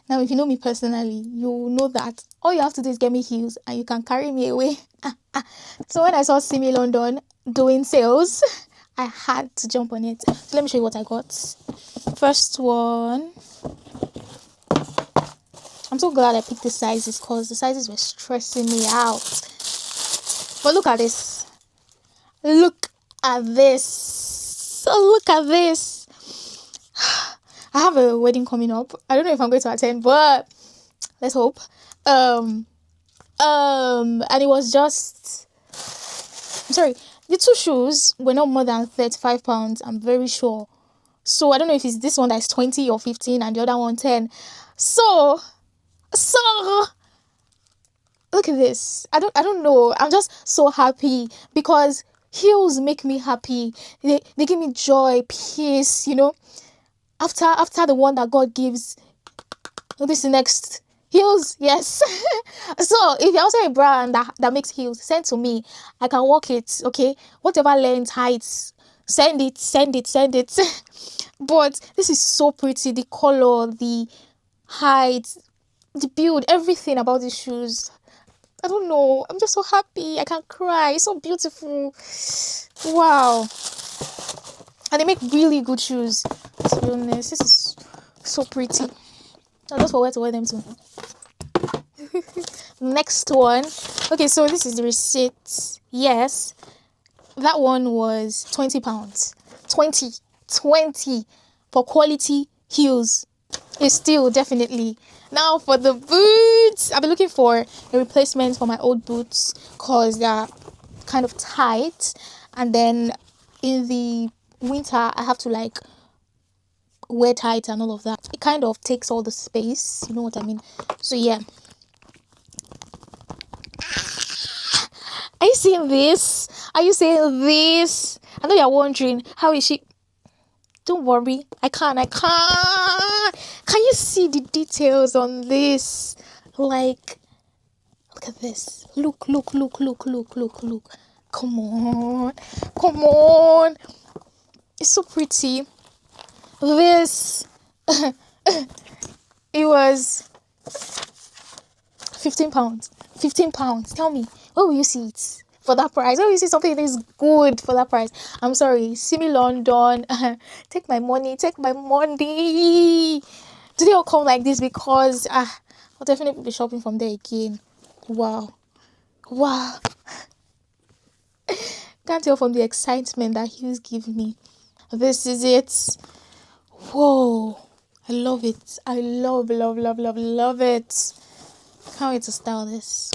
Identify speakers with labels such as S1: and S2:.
S1: Now, if you know me personally, you know that all you have to do is get me heels and you can carry me away. So when I saw Simi London doing sales, I had to jump on it. So let me show you what I got. First one. I'm so glad I picked the sizes because the sizes were stressing me out. But look at this. Look at this. Look at this. I have a wedding coming up. I don't know if I'm going to attend, but let's hope. And it was just, I'm sorry, the two shoes were not more than £35, I'm very sure. So I don't know if it's this one that's 20 or 15 and the other one 10. So look at this. I don't know. I'm just so happy because heels make me happy. They give me joy, peace, After the one that God gives, this is next. Heels, yes. So if you're also a brand that makes heels, send to me. I can walk it, okay? Whatever length, heights, send it. But this is so pretty. The color, the height, the build, everything about these shoes. I don't know. I'm just so happy. I can't cry. It's so beautiful. Wow. And they make really good shoes. To be honest, this is so pretty. I just forgot to wear them too. Next one. Okay, so this is the receipt. Yes, that one was £20. 20 for quality heels. It's still definitely. Now for the boots, I've been looking for a replacement for my old boots because they're kind of tight, and then in the winter I have to wear tight and all of that. It kind of takes all the space, you know what I mean? So yeah. Are you seeing this? Are you seeing this? I know you're wondering, how is she? Don't worry, I can't. Can you see the details on this? Look at this. Look. Come on. It's so pretty. This, it was £15. £15. Tell me, where will you see it for that price? Where will you see something that is good for that price? I'm sorry, SIMMILONDON. Take my money. Do they all come like this? Because I'll definitely be shopping from there again. Wow. Can't tell from the excitement that he's giving me. This is it. Whoa. I love it. I love it. Can't wait to style this.